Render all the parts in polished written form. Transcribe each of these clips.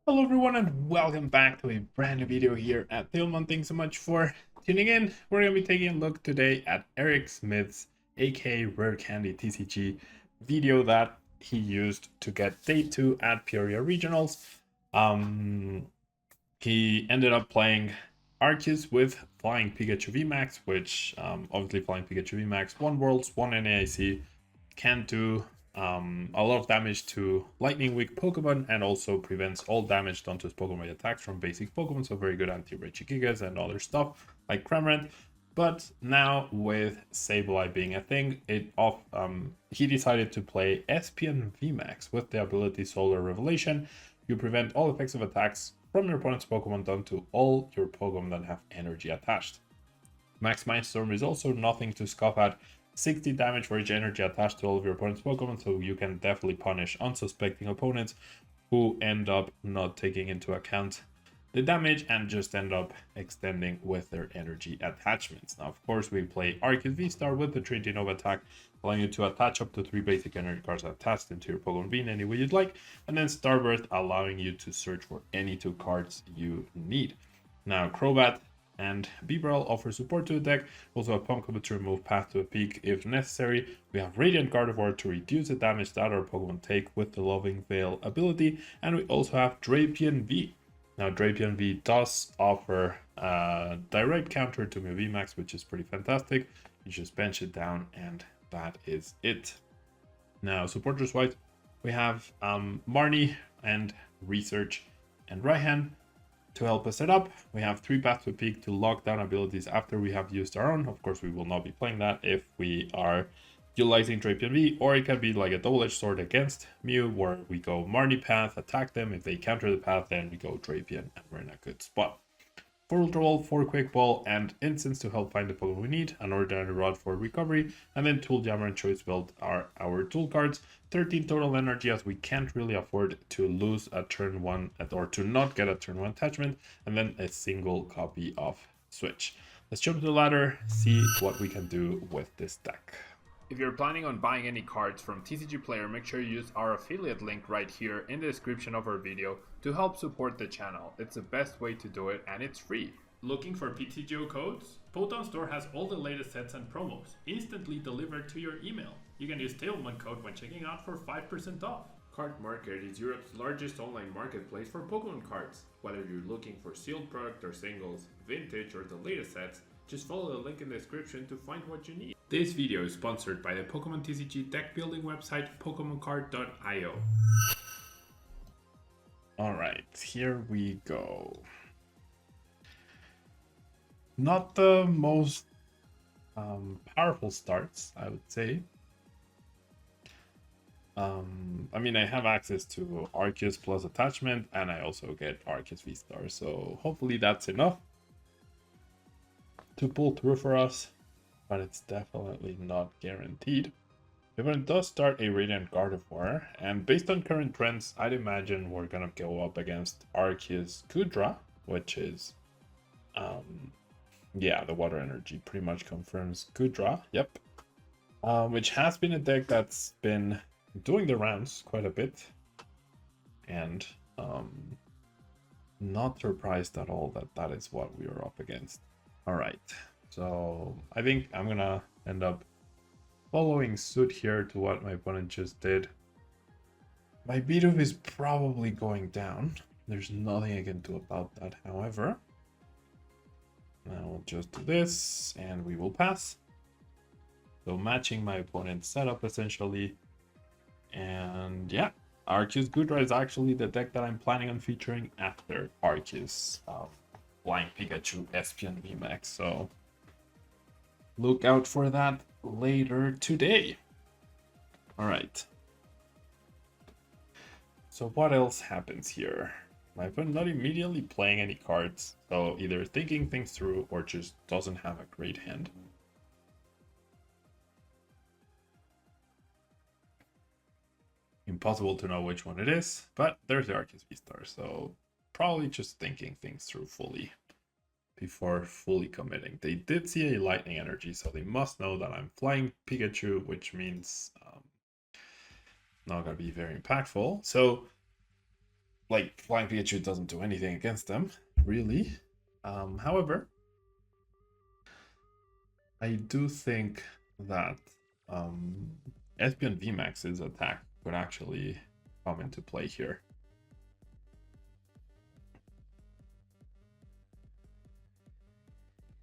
Hello everyone and welcome back to a brand new video here at Tablemon. Thanks so much for tuning in. We're going to be taking a look today at Eric Smith's aka Rare Candy TCG video that he used to get day 2 at Peoria Regionals. He ended up playing Arceus with Flying Pikachu VMAX, which obviously Flying Pikachu VMAX, 1 Worlds, 1 NAIC, can do a lot of damage to lightning weak Pokemon and also prevents all damage done to his Pokemon attacks from basic Pokemon, so very good anti-Regigigas and other stuff like Cramorant. But now with Sableye being a thing, he decided to play ESPEON VMAX with the ability Solar Revelation. You prevent all effects of attacks from your opponent's Pokemon done to all your Pokemon that have energy attached. Max Mindstorm is also nothing to scoff at. 60 damage for each energy attached to all of your opponent's Pokemon, so you can definitely punish unsuspecting opponents who end up not taking into account the damage and just end up extending with their energy attachments. Now, of course, we play Arceus V-Star with the Trinity Nova attack, allowing you to attach up to 3 basic energy cards attached into your Pokemon V in any way you'd like, and then Starburst allowing you to search for any 2 cards you need. Now, Crobat and Bibarel offer support to the deck. Also have Pumpkaboo to remove Path to a Peak if necessary. We have Radiant Gardevoir to reduce the damage that our Pokemon take with the Loving Veil ability. And we also have Drapion V. Now Drapion V does offer a direct counter to my VMAX, which is pretty fantastic. You just bench it down and that is it. Now supporters wise, we have Marnie and Research and Raihan. To help us set up, we have 3 Paths to Peak to lock down abilities after we have used our own. Of course, we will not be playing that if we are utilizing Drapion V, or it can be like a double-edged sword against Mew, where we go Marnie Path, attack them. If they counter the path, then we go Drapion, and we're in a good spot. 4 Ultra Ball, 4 Quick Ball, and Instance to help find the Pokemon we need, an Ordinary Rod for recovery, and then Tool Jammer and Choice Belt are our tool cards. 13 total energy, as we can't really afford to lose a turn 1 or to not get a turn 1 attachment, and then a single copy of Switch. Let's jump to the ladder, see what we can do with this deck. If you're planning on buying any cards from TCG Player, make sure you use our affiliate link right here in the description of our video to help support the channel. It's the best way to do it and it's free. Looking for PTGO codes? Poton Store has all the latest sets and promos, instantly delivered to your email. You can use Tablemon code when checking out for 5% off. Card Market is Europe's largest online marketplace for Pokemon cards. Whether you're looking for sealed product or singles, vintage or the latest sets, just follow the link in the description to find what you need. This video is sponsored by the Pokemon TCG deck building website PokemonCard.io. Alright, here we go. Not the most powerful starts, I would say. I mean, I have access to Arceus plus attachment, and I also get Arceus V-Star, so hopefully that's enough to pull through for us, but it's definitely not guaranteed. It does start a Radiant Gardevoir, and based on current trends, I'd imagine we're gonna go up against Arceus Kudra, which is, yeah, the water energy pretty much confirms Kudra, yep. Which has been a deck that's been doing the rounds quite a bit, and not surprised at all that that is what we are up against. All right, so I think I'm gonna end up following suit here to what my opponent just did. My beat-up is probably going down. There's nothing I can do about that, however. Now we'll just do this, and we will pass. So matching my opponent's setup, essentially. And yeah, Arceus Kudra is actually the deck that I'm planning on featuring after Arceus Flying Pikachu ESPEON VMAX, so look out for that later today. All right. So what else happens here? My opponent not immediately playing any cards, so either thinking things through or just doesn't have a great hand. Impossible to know which one it is, but there's the Arceus V-Star, so probably just thinking things through fully before fully committing. They did see a lightning energy, so they must know that I'm flying Pikachu, which means not gonna be very impactful. So like Flying Pikachu doesn't do anything against them, really. However, I do think that ESPEON VMAX's attack could actually come into play here.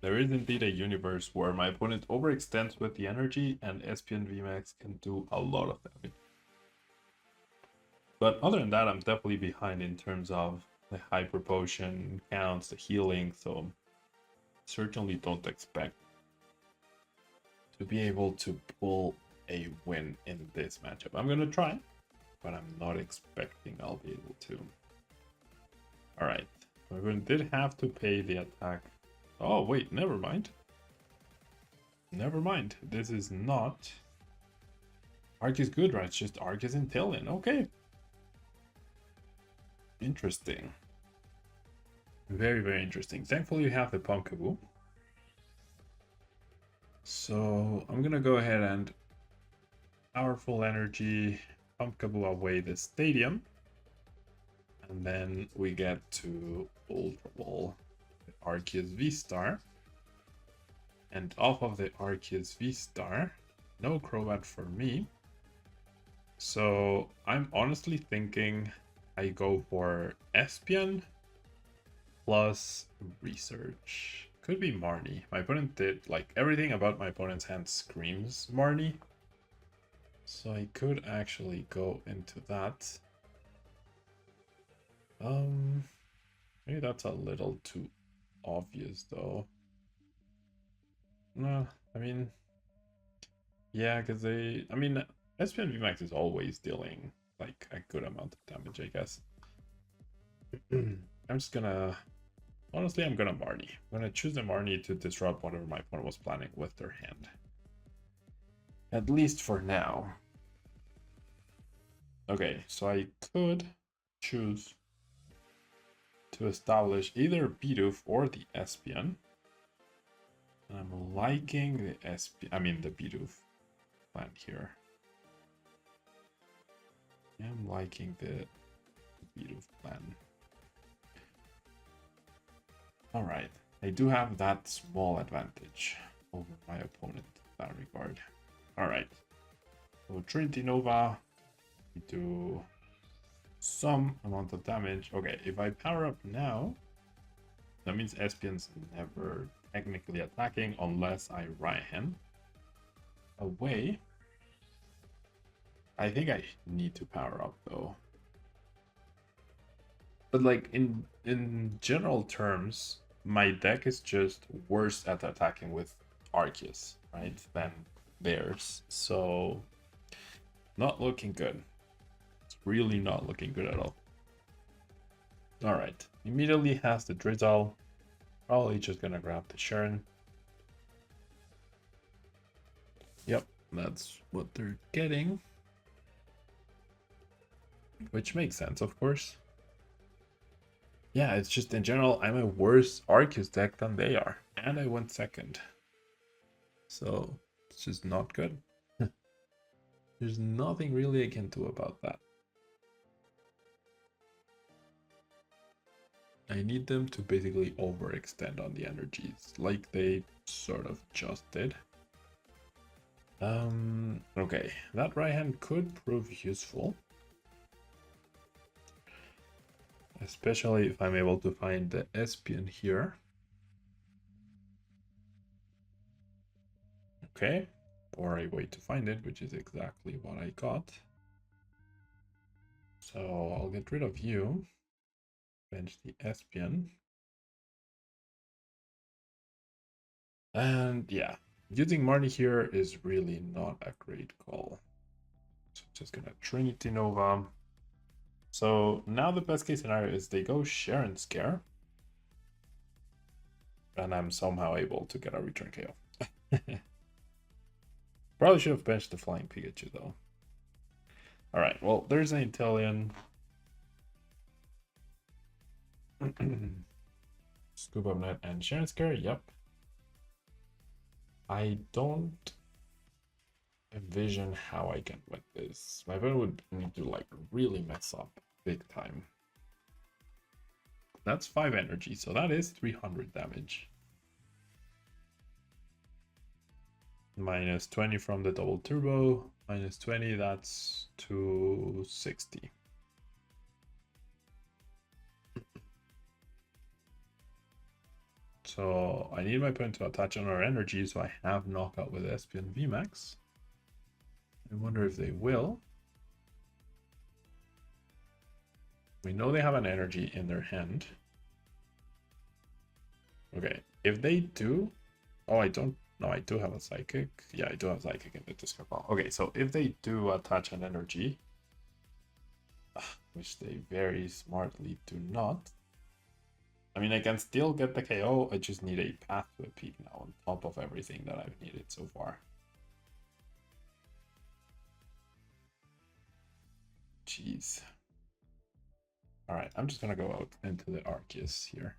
There is indeed a universe where my opponent overextends with the energy and ESPEON VMAX can do a lot of damage. But other than that, I'm definitely behind in terms of the hyper potion counts, the healing, so certainly don't expect to be able to pull a win in this matchup. I'm gonna try, but I'm not expecting I'll be able to. Alright, we did have to pay the attack. Oh wait, never mind. Never mind, this is not... Arc is good, right? It's just Arc is Inteleon, okay. Interesting. Very, very interesting. Thankfully, you have the Pumpkaboo. So I'm gonna go ahead and powerful energy, Pumpkaboo away the stadium. And then we get to Ultra Ball, the Arceus V-Star. And off of the Arceus V-Star, no Crobat for me. So I'm honestly thinking I go for Espeon plus Research. Could be Marnie. My opponent did, like, everything about my opponent's hand screams Marnie. So I could actually go into that. Maybe that's a little too obvious though. No, I mean, yeah, because I mean, ESPEON VMAX is always dealing like a good amount of damage, I guess. I'm just gonna, honestly, I'm gonna Marnie. I'm gonna choose the Marnie to disrupt whatever my opponent was planning with their hand. At least for now. Okay, so I could choose to establish either Bidoof or the Espeon. And I'm liking the the Bidoof plan here. I'm liking the Bidoof plan. Alright, I do have that small advantage over my opponent in that regard. Alright, so Trinity Nova, we do some amount of damage. Okay, if I power up now, that means Espeon's never technically attacking unless I Raihan away. I think I need to power up though. But like in general terms, my deck is just worse at attacking with Arceus, right, than theirs. So not looking good. It's really not looking good at all. Alright, immediately has the Drizzle. Probably just gonna grab the Sharon. Yep, that's what they're getting. Which makes sense, of course. Yeah, it's just in general, I'm a worse Arceus deck than they are. And I went second. So, it's just not good. There's nothing really I can do about that. I need them to basically overextend on the energies, like they sort of just did. Okay, that right hand could prove useful. Especially if I'm able to find the Espeon here. Okay, or a way to find it, which is exactly what I got. So I'll get rid of you. Bench the Espeon. And yeah, using Marnie here is really not a great call. So just gonna Trinity Nova. So now the best case scenario is they go Sharon Scare. And I'm somehow able to get a return KO. Probably should have benched the Flying Pikachu though. Alright, well, there's an Inteleon. Scoop Up Net and Sharon Scare, yep. I don't envision how I can win this. My opponent would need to like really mess up big time. That's 5 energy, so that is 300 damage. Minus 20 from the double turbo. Minus 20, that's 260. So I need my opponent to attach another energy, so I have knockout with ESPEON VMAX. I wonder if they will. We know they have an energy in their hand. Okay, if they do... Oh, I don't... No, I do have a psychic. Yeah, I do have psychic in the discard pile. Okay, so if they do attach an energy, which they very smartly do not, I mean, I can still get the KO. I just need a path to a peak now on top of everything that I've needed so far. Jeez. All right, I'm just gonna go out into the Arceus here.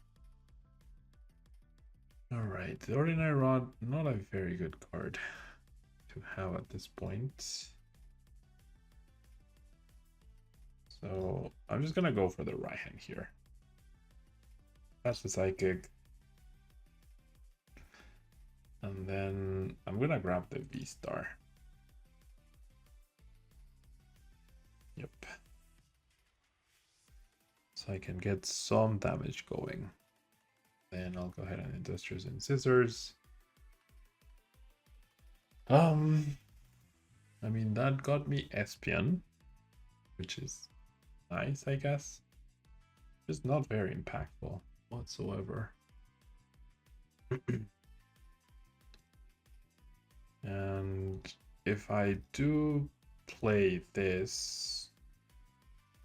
All right, the Ordinary Rod, not a very good card to have at this point. So I'm just gonna go for the right hand here. That's the Psychic. And then I'm gonna grab the V-Star. Yep. So I can get some damage going. Then I'll go ahead and Industrious and Scissors. I mean, that got me ESPEON, which is nice, I guess. Just not very impactful whatsoever. And if I do play this,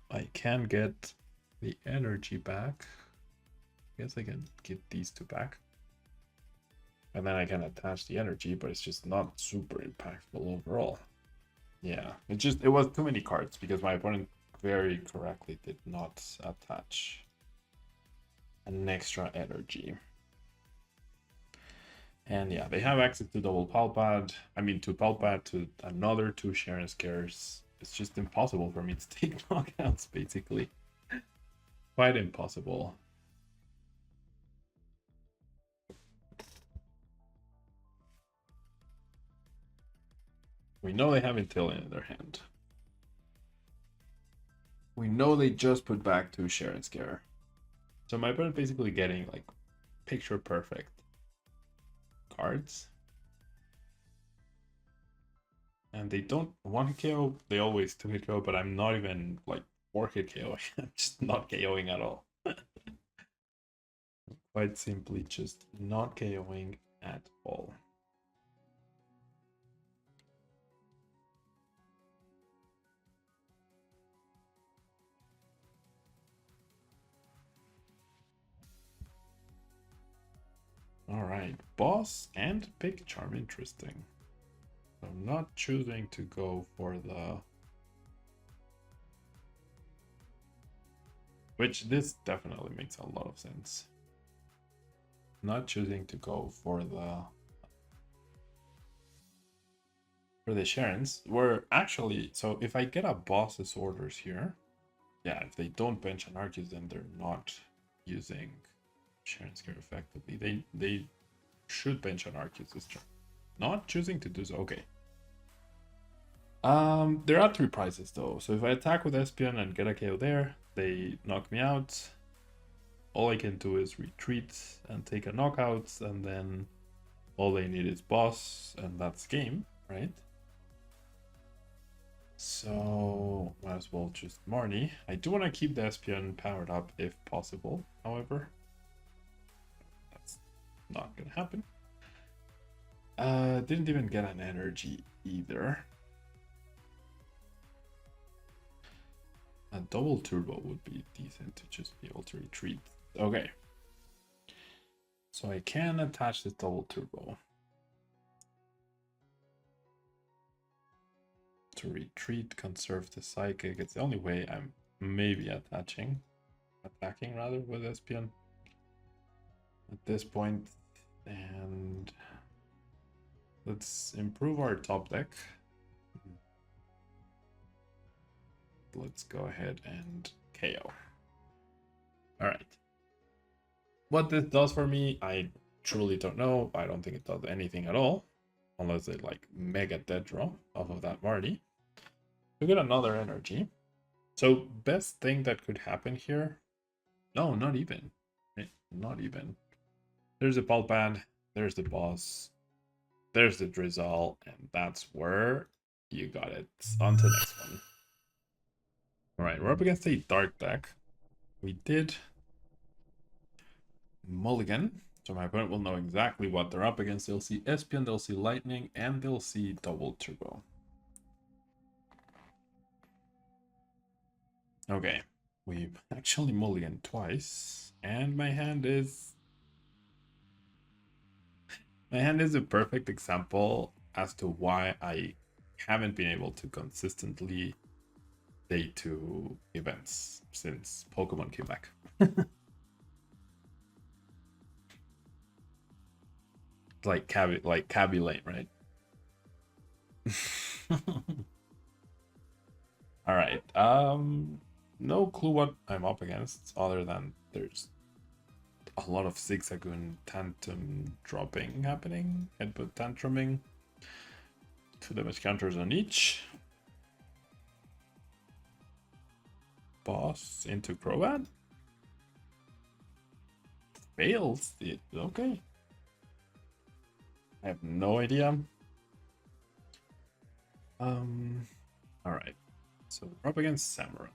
I can get the energy back. I guess I can get these two back. And then I can attach the energy, but it's just not super impactful overall. Yeah, it was too many cards because my opponent very correctly did not attach an extra energy. And yeah, they have access to double Palpad. I mean, to Palpad, to another 2 Sharon Scares. It's just impossible for me to take knockouts, basically. Quite impossible. We know they have Intillion in their hand. We know they just put back 2 Sharon Scare. So my opponent basically getting like picture perfect cards. And they don't 1-hit KO, they always 2-hit KO, but I'm not even like 4-hit KO. I'm just not KOing at all. Quite simply just not KOing at all. All right, boss and pick charm, interesting. So not choosing to go for the... Which this definitely makes a lot of sense. Not choosing to go for the Sharons. We're actually... So if I get a boss's orders here, yeah, if they don't bench an Arceus, then they're not using Sharon Scare effectively. They should bench an Arceus this turn. Not choosing to do so. Okay. There are 3 prizes though. So if I attack with ESPEON and get a KO there, they knock me out. All I can do is retreat and take a knockout, and then all they need is boss, and that's game, right? So might as well choose Marnie. I do want to keep the ESPEON powered up if possible, however. That's not gonna happen. Didn't even get an energy either. A double turbo would be decent to just be able to retreat. Okay. So I can attach this double turbo to retreat, conserve the psychic. It's the only way I'm maybe attacking rather with ESPEON at this point. And let's improve our top deck. Let's go ahead and KO. All right. What this does for me, I truly don't know. I don't think it does anything at all. Unless they like mega dead draw off of that Marty. We get another energy. So best thing that could happen here. No, not even. Not even. There's the pulp band, there's the boss, there's the drizzle, and that's where you got it. On to the next one. Alright, we're up against a dark deck. We did mulligan, so my opponent will know exactly what they're up against. They'll see Espeon, they'll see Lightning, and they'll see double turbo. Okay, we've actually mulliganed twice, and my hand is a perfect example as to why I haven't been able to consistently day 2 events since Pokemon came back. like Cabby Lane, right? All right. No clue what I'm up against other than there's a lot of Zigzagoon Tantrum dropping happening, headbutt tantruming. 2 damage counters on each. Boss into Crobat. Fails it. Okay. I have no idea. Alright. So we're up against Samurai.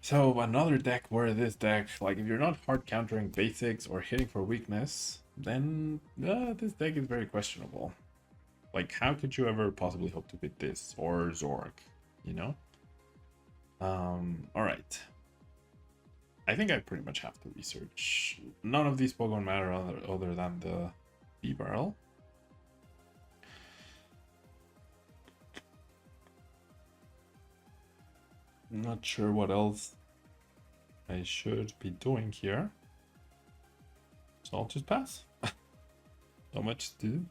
So another deck where this deck, like if you're not hard countering basics or hitting for weakness, then this deck is very questionable. Like how could you ever possibly hope to beat this or Zork, you know? Alright. I think I pretty much have to research. None of these Pokemon matter other than the B-Barrel. I'm not sure what else I should be doing here. So I'll just pass. Not much to do.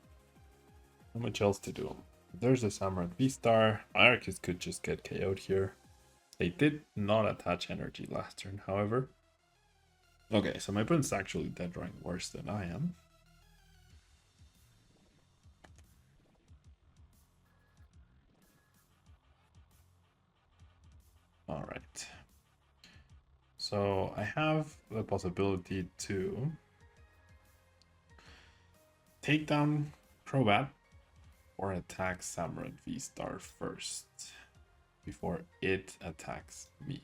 Not much else to do. There's a Samurai V-Star. Arceus could just get KO'd here. They did not attach energy last turn, however. Okay, so my opponent's actually dead drawing worse than I am. Alright. So I have the possibility to take down Crobat or attack Samurai V-Star first before it attacks me.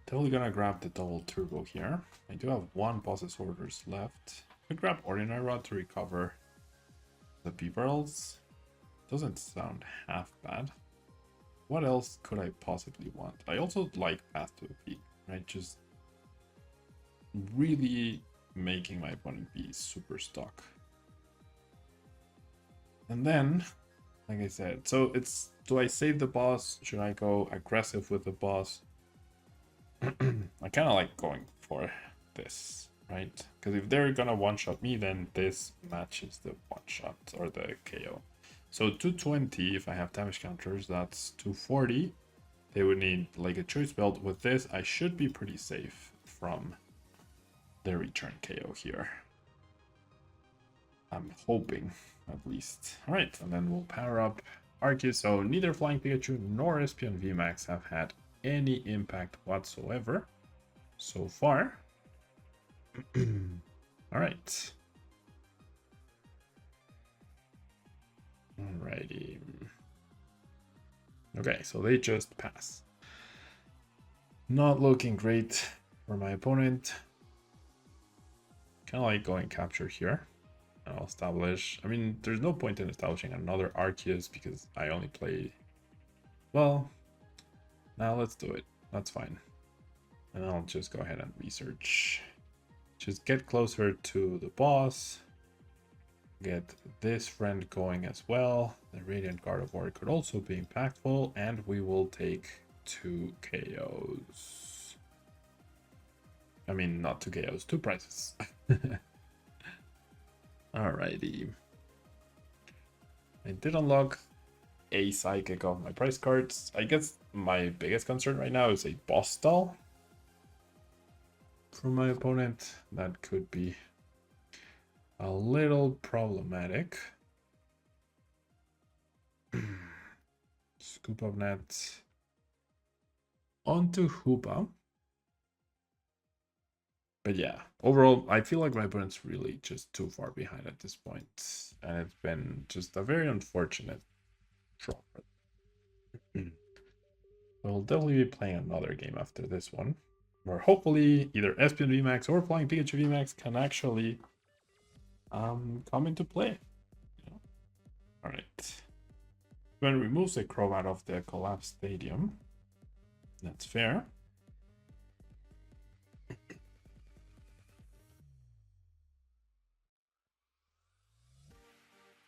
Totally gonna grab the double turbo here. I do have 1 boss's orders left. I could grab Ordinary Rod to recover the B-Barrels. Doesn't sound half bad. What else could I possibly want? I also like Path to a Peak, right? Just really making my opponent be super stuck. And then, like I said, so it's, do I save the boss? Should I go aggressive with the boss? I kind of like going for this, right? Because if they're gonna one-shot me, then this matches the one-shot or the KO. So 220, if I have damage counters, that's 240. They would need like a choice belt. With this, I should be pretty safe from the return KO here. I'm hoping, at least. Alright, and then we'll power up Arceus. So neither Flying Pikachu nor ESPEON VMAX have had any impact whatsoever so far. Alright. Alrighty. Okay, so they just pass. Not looking great for my opponent. Kind of like going capture here. I'll establish. I mean, there's no point in establishing another Arceus because I only play. Well, now let's do it. That's fine. And I'll just go ahead and research. Just get closer to the boss. Get this friend going as well. The Radiant Gardevoir could also be impactful, and we will take 2 KOs. I mean, not 2 KOs, 2 prizes. Alrighty. I did unlock a Psychic of my prize cards. I guess my biggest concern right now is a boss stall. from my opponent. That could be a little problematic. Scoop of net onto Hoopa. But yeah, overall, I feel like my opponent's really just too far behind at this point. And it's been just a very unfortunate draw. We'll definitely be playing another game after this one, where hopefully either ESPEON VMAX or Flying Pikachu VMAX can actually come into play. All right. When removes the Crow out of the collapsed stadium, that's fair.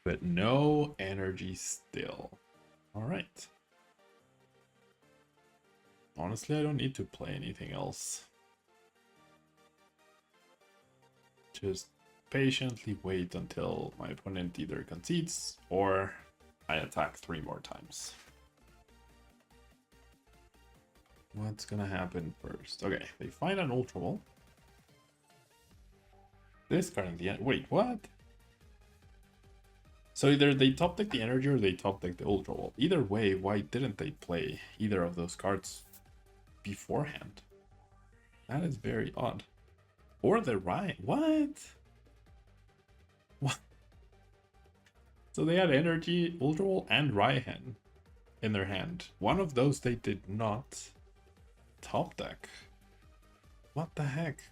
But no energy still. All right. Honestly, I don't need to play anything else. Just patiently wait until my opponent either concedes or I attack 3 more times. What's gonna happen first? Okay, they find an Ultra Ball. Discarding the end. Wait, what? So either they top deck the energy or they top deck the Ultra Ball. Either way, why didn't they play either of those cards beforehand? That is very odd. Or the right. What? What? So they had energy, Ultra Ball, and Raihan in their hand. One of those they did not top deck. What the heck?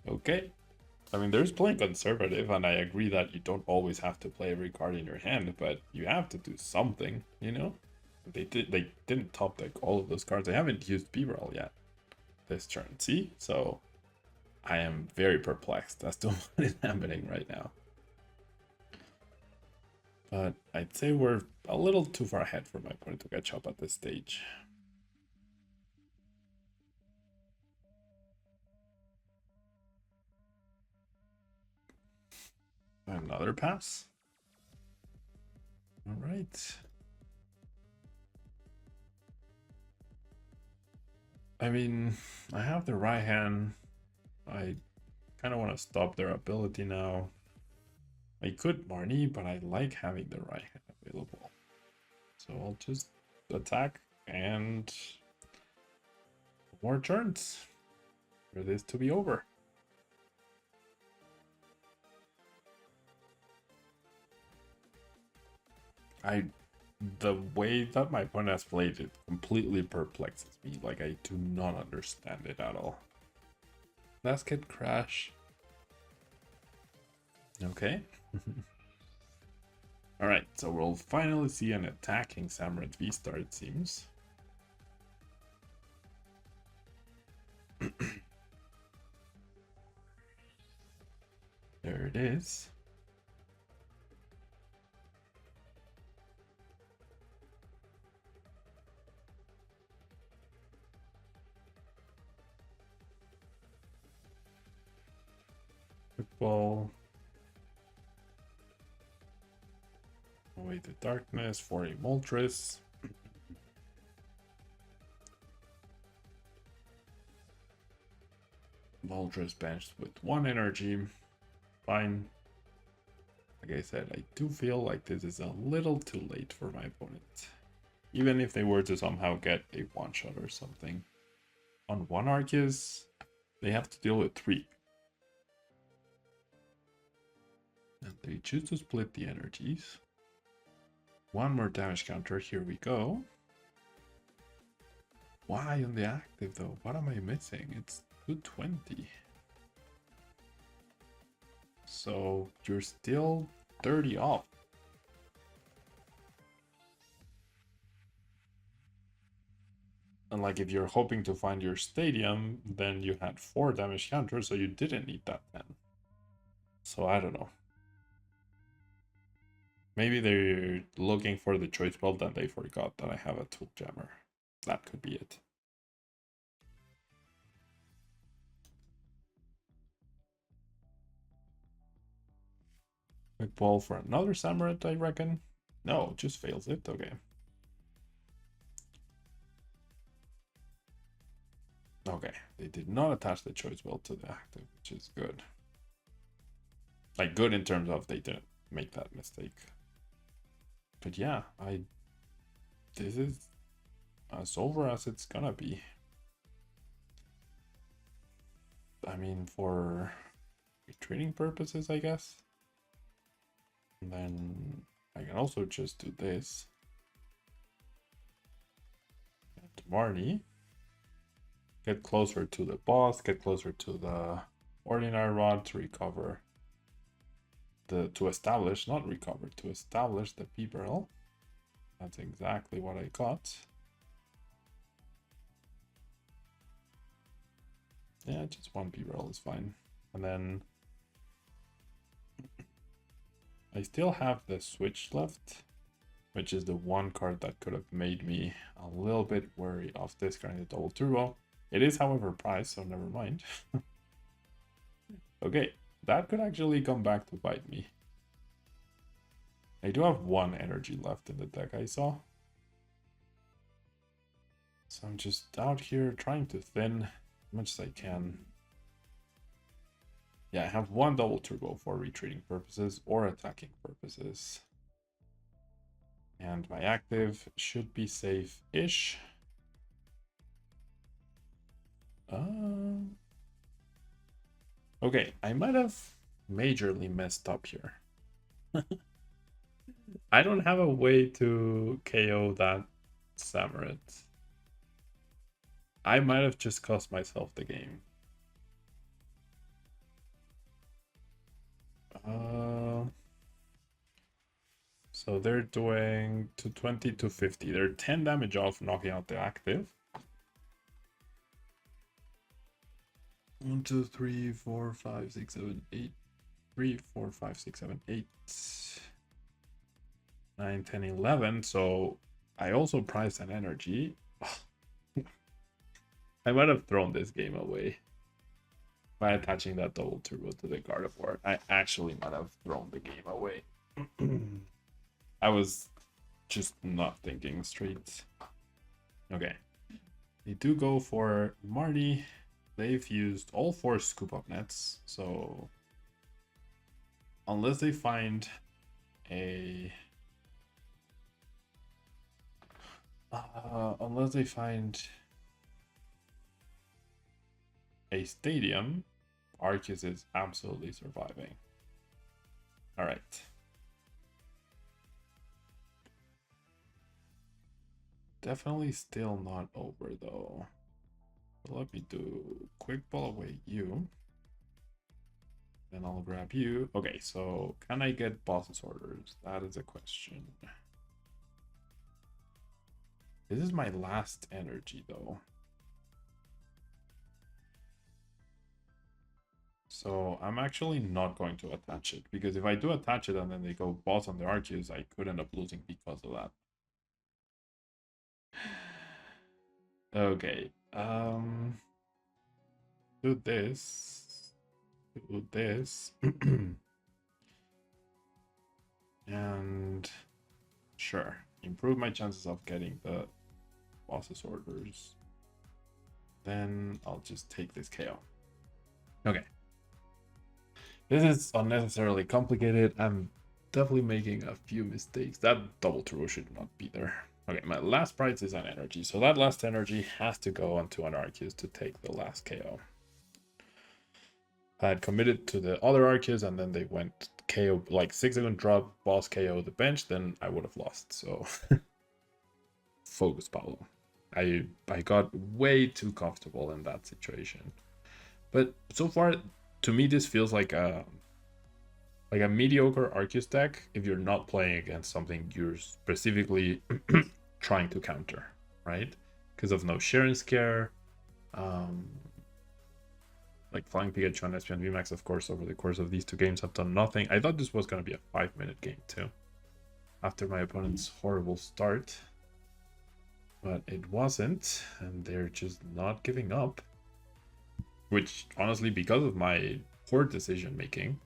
Okay. I mean, there's playing conservative, and I agree that you don't always have to play every card in your hand, but you have to do something, you know? They didn't top deck all of those cards. They haven't used B-Roll yet this turn. See? So I am very perplexed as to what is happening right now. But I'd say we're a little too far ahead for my opponent to catch up at this stage. Another pass. All right. I mean, I have the right hand. I kind of want to stop their ability now. I could Marnie, but I like having the right hand available. So I'll just attack and more turns for this to be over. The way that my opponent has played it completely perplexes me. Like, I do not understand it at all. Basket crash. Okay. Alright, so we'll finally see an attacking Samurott V-Star, it seems. There it is. Football. Away the darkness for a Moltres. Moltres benched with 1 energy. Fine. Like I said, I do feel like this is a little too late for my opponent. Even if they were to somehow get a one-shot or something. On 1 Arceus, they have to deal with 3. And they choose to split the energies. 1 more damage counter, here we go. Why on the active though? What am I missing? It's 220. So you're still 30 off. And like if you're hoping to find your stadium, then you had 4 damage counters, so you didn't need that then. So I don't know. Maybe they're looking for the choice belt and they forgot that I have a tool jammer. That could be it. Quick ball for another Samurott, I reckon. No, just fails it. Okay. Okay, they did not attach the choice belt to the active, which is good. Like, good in terms of they didn't make that mistake. But yeah, this is as over as it's gonna be. I mean, for trading purposes, I guess. And then I can also just do this. And Marty. Get closer to the boss, get closer to the ordinary rod to recover to establish the P barrel. That's exactly what I got. Yeah, just one P barrel is fine. And then I still have the switch left, which is the one card that could have made me a little bit wary of discarding the double turbo. It is, however, priced, so never mind. Okay, that could actually come back to bite me. I do have one energy left in the deck, I saw. So I'm just out here trying to thin as much as I can. Yeah, I have one double turbo for retreating purposes or attacking purposes. And my active should be safe-ish. Okay, I might have majorly messed up here. I don't have a way to KO that Samurott. I might have just cost myself the game. So they're doing 220 to 50. They're 10 damage off knocking out the active. 1, 2, 3, 4, 5, 6, 7, 8. 3, 4, 5, 6, 7, 8. 9, 10, 11. So I also priced an energy. I might have thrown this game away by attaching that double turbo to the Gardevoir. I actually might have thrown the game away. I was just not thinking straight. Okay. They do go for Marty. They've used all 4 scoop up nets, so unless they find a stadium, Arceus is absolutely surviving. All right. Definitely still not over though. So let me do quick ball away you. Then I'll grab you. Okay, so can I get boss's orders? That is a question. This is my last energy though. So I'm actually not going to attach it, because if I do attach it and then they go boss on the Arceus, I could end up losing because of that. Okay. Do this. Do this. And sure. Improve my chances of getting the boss's orders. Then I'll just take this KO. Okay. This is unnecessarily complicated. I'm definitely making a few mistakes. That double turbo should not be there. Okay, my last prize is an energy. So that last energy has to go onto an Arceus to take the last KO. I had committed to the other Arceus and then they went KO, like 6-second drop, boss KO the bench, then I would have lost. So focus, Pablo. I got way too comfortable in that situation. But so far, to me, this feels like a mediocre Arceus deck if you're not playing against something you're specifically trying to counter, right? Because of no Sharon Scare, like Flying Pikachu and ESPEON VMAX, of course, over the course of these 2 games have done nothing. I thought this was going to be a 5-minute game too, after my opponent's horrible start. But it wasn't, and they're just not giving up. Which, honestly, because of my poor decision making,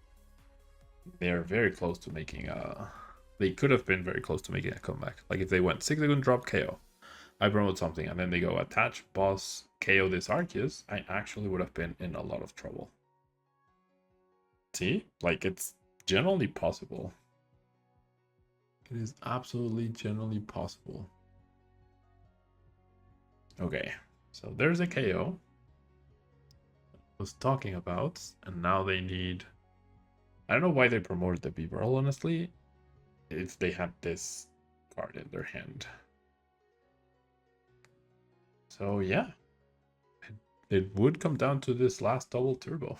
they're very close to making a... They could have been very close to making a comeback. Like if they went 6-second drop KO, I promote something and then they go attach, boss, KO this Arceus, I actually would have been in a lot of trouble. See? Like, it's generally possible. It is absolutely generally possible. Okay, so there's a KO. I was talking about, and now they need... I don't know why they promoted the B-Barrel, honestly, if they had this card in their hand. So yeah, it would come down to this last double turbo.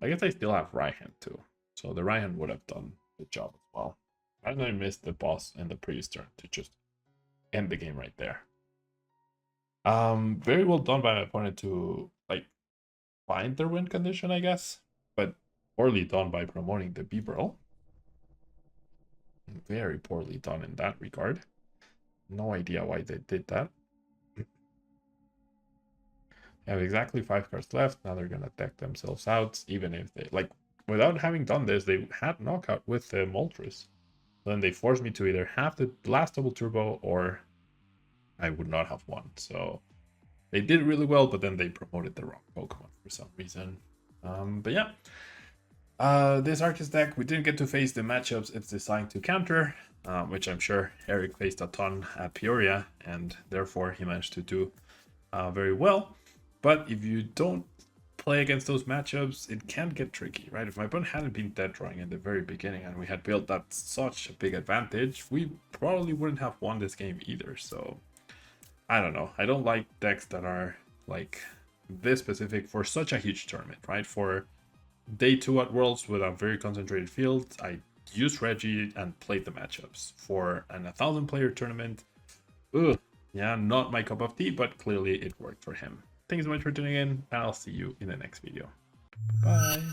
I guess I still have right hand too, so the right hand would have done the job as well. I know I missed the boss in the previous turn to just end the game right there. Very well done by my opponent to like find their win condition, I guess, but poorly done by promoting the B-Barrel. Very poorly done in that regard. No idea why they did that. They have exactly 5 cards left. Now they're gonna deck themselves out, even if they like without having done this, they had knockout with the Moltres. Then they forced me to either have the last double turbo or I would not have won. So they did really well, but then they promoted the wrong Pokemon for some reason. But yeah. This Arceus deck, we didn't get to face the matchups it's designed to counter, which I'm sure Eric faced a ton at Peoria, and therefore he managed to do very well. But if you don't play against those matchups, it can get tricky, right? If my opponent hadn't been dead drawing in the very beginning and we had built that such a big advantage, we probably wouldn't have won this game either. So I don't know. I don't like decks that are like this specific for such a huge tournament, right? For day 2 at Worlds with a very concentrated field, I used Reggie and played the matchups. For an 1,000 player tournament, yeah, not my cup of tea, but clearly it worked for him. Thank you so much for tuning in, and I'll see you in the next video. Bye.